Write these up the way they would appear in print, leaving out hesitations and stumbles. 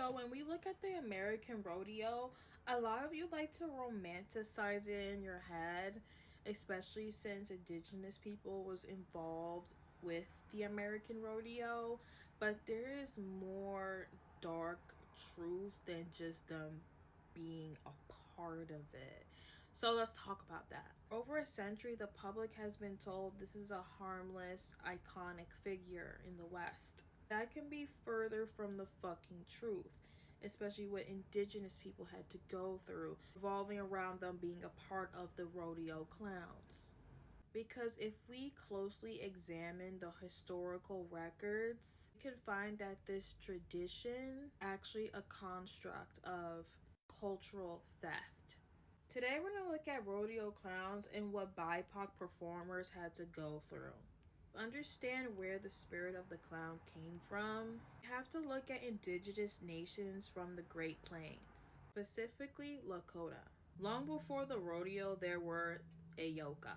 So when we look at the American rodeo, a lot of you like to romanticize it in your head, especially since indigenous people was involved with the American rodeo, but there is more dark truth than just them being a part of it. So let's talk about that. Over a century, the public has been told this is a harmless, iconic figure in the West. That can be further from the fucking truth, especially what indigenous people had to go through, revolving around them being a part of the rodeo clowns. Because if we closely examine the historical records, we can find that this tradition actually a construct of cultural theft. Today we're going to look at rodeo clowns and what BIPOC performers had to go through. To understand where the spirit of the clown came from, you have to look at indigenous nations from the Great Plains, specifically Lakota. Long before the rodeo, there were Heyoka,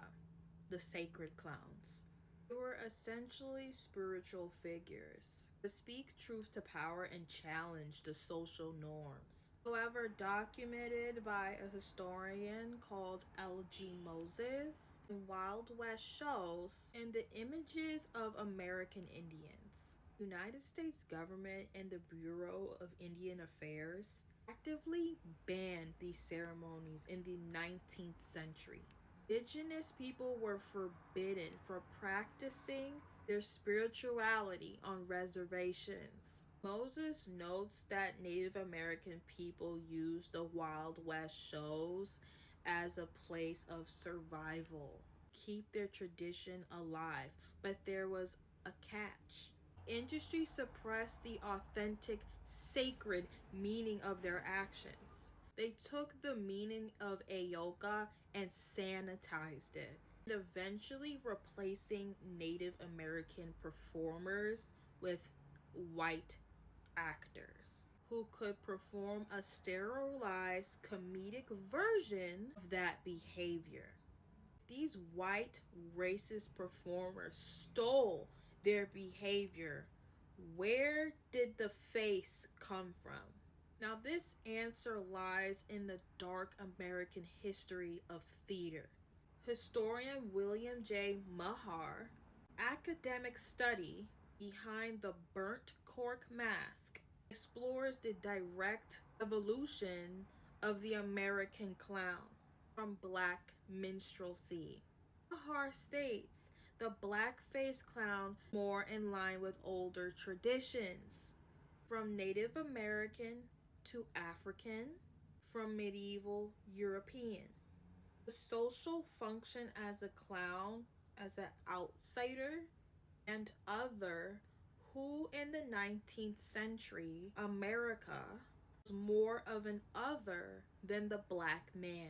the sacred clowns. They were essentially spiritual figures to speak truth to power and challenge the social norms. However, documented by a historian called L.G. Moses in Wild West shows and the images of American Indians. The United States government and the Bureau of Indian Affairs actively banned these ceremonies in the 19th century. Indigenous people were forbidden from practicing their spirituality on reservations. Moses notes that Native American people used the Wild West shows as a place of survival, keep their tradition alive, but there was a catch. Industry suppressed the authentic, sacred meaning of their actions. They took the meaning of Heyoka and sanitized it, and eventually replacing Native American performers with white actors who could perform a sterilized comedic version of that behavior. These white racist performers stole their behavior. Where did the face come from? Now, this answer lies in the dark American history of theater. Historian William J. Mahar, academic study behind the burnt cork mask, explores the direct evolution of the American clown from Black Minstrelsy. Mahar states the blackface clown more in line with older traditions, from Native American to African, from medieval European. The social function as a clown, as an outsider, and other who in the 19th century America was more of an other than the black man.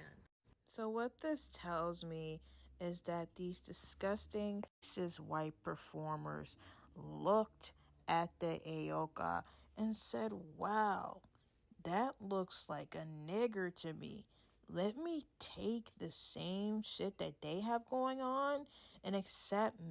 So what this tells me is that these disgusting racist white performers looked at the Heyoka and said, wow, that looks like a nigger to me. Let me take the same shit that they have going on and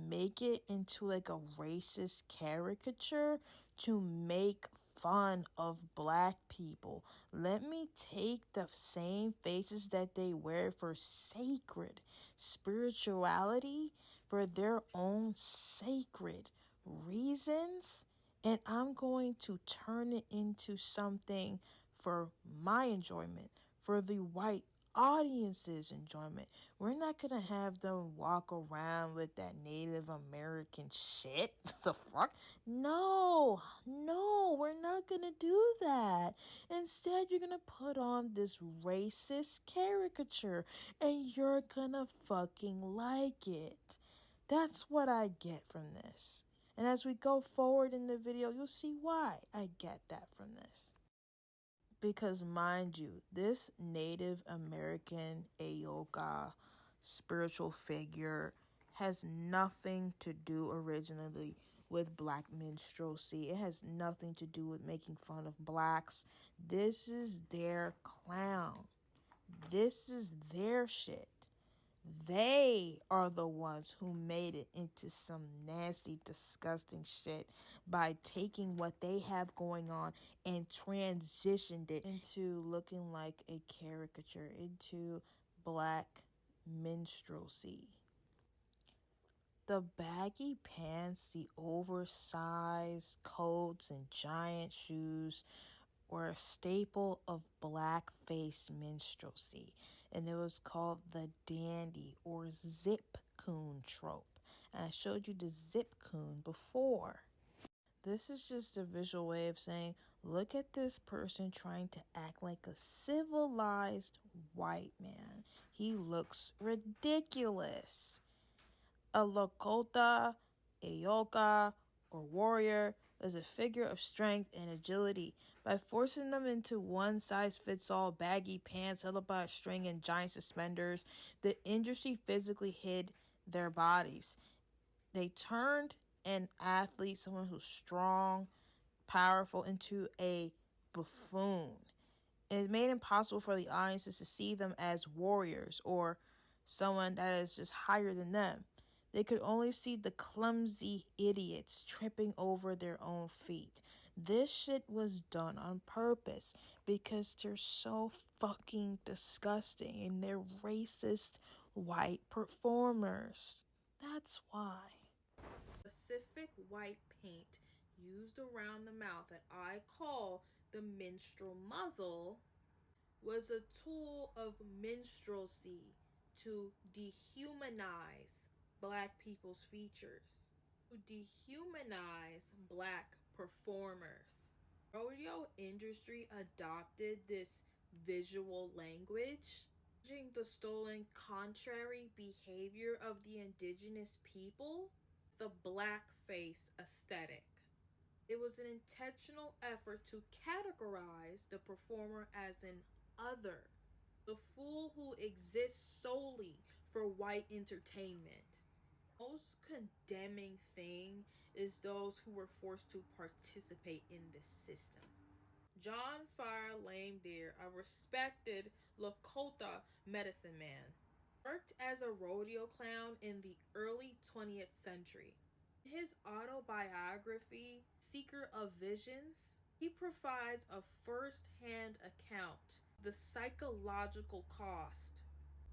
make it into like a racist caricature to make fun of black people. Let me take the same faces that they wear for sacred spirituality, for their own sacred reasons, and I'm going to turn it into something for my enjoyment, for the white audience's enjoyment. We're not gonna have them walk around with that Native American shit. The fuck? No, we're not gonna do that. Instead, you're gonna put on this racist caricature and you're gonna fucking like it. That's what I get from this. And as we go forward in the video, you'll see why I get that from this. Because mind you, this Native American Heyoka spiritual figure has nothing to do originally with black minstrelsy. It has nothing to do with making fun of blacks. This is their clown. This is their shit. They are the ones who made it into some nasty, disgusting shit by taking what they have going on and transitioned it into looking like a caricature, into black minstrelsy. The baggy pants, the oversized coats, and giant shoes were a staple of blackface minstrelsy, and it was called the dandy or zip coon trope. And I showed you the zip coon before. This is just a visual way of saying, look at this person trying to act like a civilized white man. He looks ridiculous. A Lakota, Heyoka, or warrior is a figure of strength and agility. By forcing them into one size fits all baggy pants held by a string and giant suspenders, the industry physically hid their bodies. They turned an athlete, someone who's strong, powerful, into a buffoon. And it made it impossible for the audiences to see them as warriors or someone that is just higher than them. They could only see the clumsy idiots tripping over their own feet. This shit was done on purpose because they're so fucking disgusting and they're racist white performers. That's why. Specific white paint used around the mouth that I call the minstrel muzzle was a tool of minstrelsy to dehumanize black people's features, to dehumanize black performers. Rodeo industry adopted this visual language, judging the stolen contrary behavior of the indigenous people, the blackface aesthetic. It was an intentional effort to categorize the performer as an other, the fool who exists solely for white entertainment. Most condemning thing is those who were forced to participate in this system. John Fire Lame Deer, a respected Lakota medicine man, worked as a rodeo clown in the early 20th century. In his autobiography, Seeker of Visions, he provides a first hand account of the psychological cost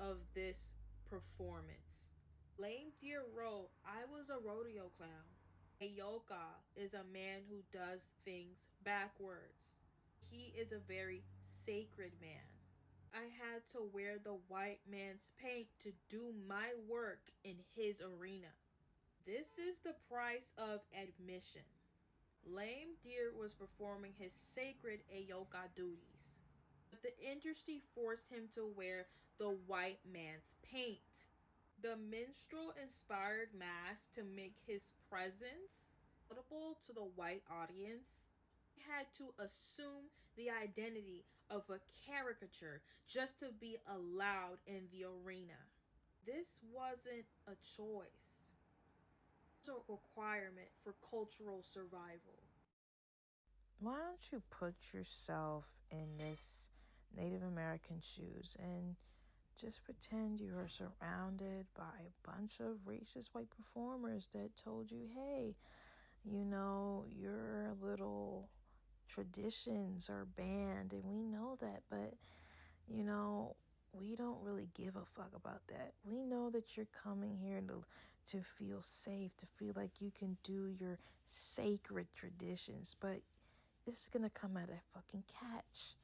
of this performance. Lame Deer wrote, I was a rodeo clown. Heyoka is a man who does things backwards. He is a very sacred man. I had to wear the white man's paint to do my work in his arena. This is the price of admission. Lame Deer was performing his sacred Heyoka duties, but the industry forced him to wear the white man's paint. The minstrel inspired mask to make his presence palatable to the white audience. He had to assume the identity of a caricature just to be allowed in the arena. This wasn't a choice, it was a requirement for cultural survival. Why don't you put yourself in this Native American shoes and just pretend you are surrounded by a bunch of racist white performers that told you, hey, your little traditions are banned, and we know that, but you know, we don't really give a fuck about that. We know that you're coming here to feel safe, to feel like you can do your sacred traditions, but this is gonna come at a fucking catch.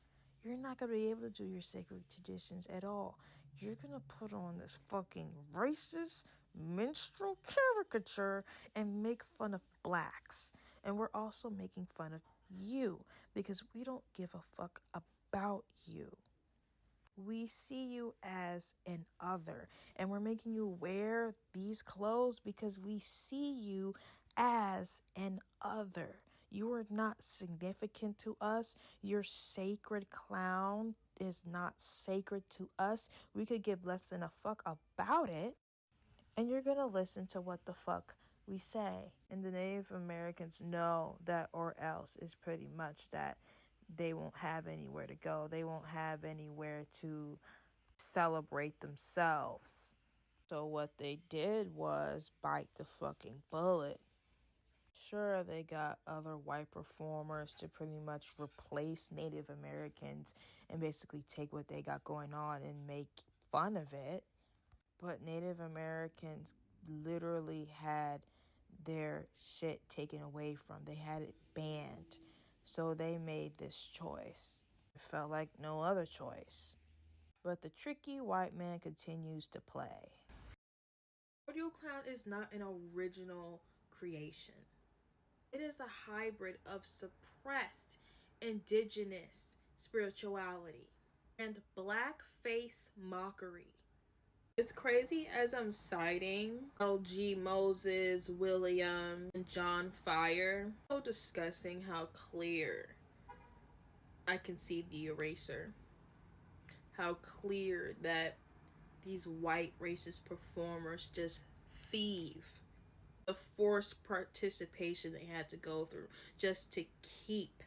You're not gonna be able to do your sacred traditions at all. You're gonna put on this fucking racist minstrel caricature and make fun of blacks. And we're also making fun of you because we don't give a fuck about you. We see you as an other, and we're making you wear these clothes because we see you as an other. You are not significant to us. Your sacred clown is not sacred to us. We could give less than a fuck about it, and you're gonna listen to what the fuck we say. And the Native Americans know that, or else is pretty much that they won't have anywhere to go. They won't have anywhere to celebrate themselves. So what they did was bite the fucking bullet. Sure, they got other white performers to pretty much replace Native Americans and basically take what they got going on and make fun of it. But Native Americans literally had their shit taken away from. They had it banned. So they made this choice. It felt like no other choice. But the tricky white man continues to play. Rodeo clown is not an original creation. It is a hybrid of suppressed indigenous spirituality and blackface mockery. It's crazy as I'm citing L.G. Moses, William, and John Fire. So discussing how clear I can see the eraser. How clear that these white racist performers just thieve the forced participation they had to go through just to keep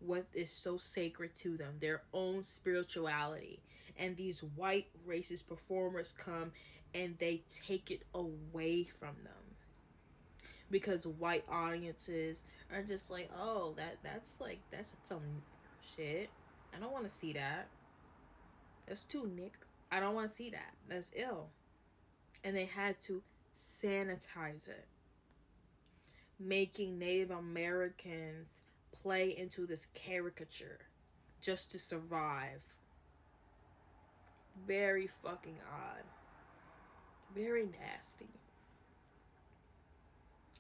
what is so sacred to them, their own spirituality. And these white racist performers come and they take it away from them because white audiences are just like, oh, that's some shit. I don't want to see that. That's too nick. I don't want to see that. That's ill. And they had to sanitize it, making Native Americans play into this caricature just to survive. Very fucking odd. Very nasty.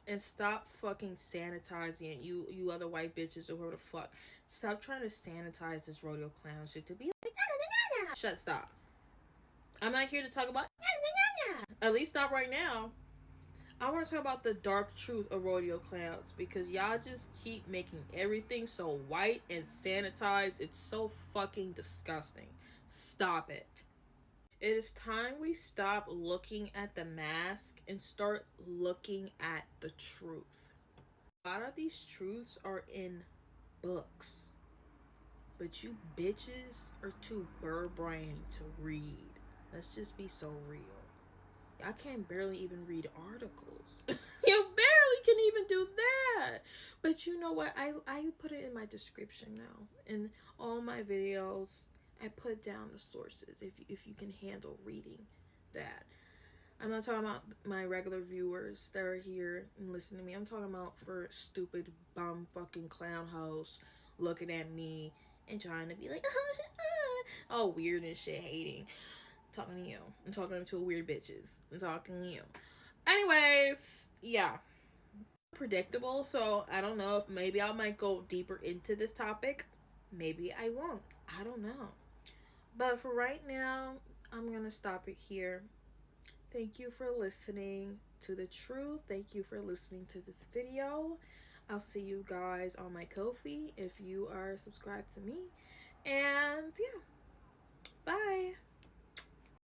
And stop fucking sanitizing it, you other white bitches or whoever the fuck. Stop trying to sanitize this rodeo clown shit to be like, shut, stop. I'm not here to talk about, at least not right now. I want to talk about the dark truth of rodeo clowns because y'all just keep making everything so white and sanitized. It's so fucking disgusting. Stop it. It is time we stop looking at the mask and start looking at the truth. A lot of these truths are in books, but you bitches are too bird-brained to read. Let's just be so real. I can barely even read articles. You barely can even do that. But you know what? I put it in my description now. In all my videos, I put down the sources if you can handle reading that. I'm not talking about my regular viewers that are here and listening to me. I'm talking about for stupid bum fucking clown hoes looking at me and trying to be like, all weird and shit, hating. Talking to you. I'm talking to weird bitches. I'm talking to you. Anyways, yeah. Predictable, so I don't know if maybe I might go deeper into this topic. Maybe I won't. I don't know. But for right now, I'm gonna stop it here. Thank you for listening to the truth. Thank you for listening to this video. I'll see you guys on my Ko-fi if you are subscribed to me. And yeah. Bye.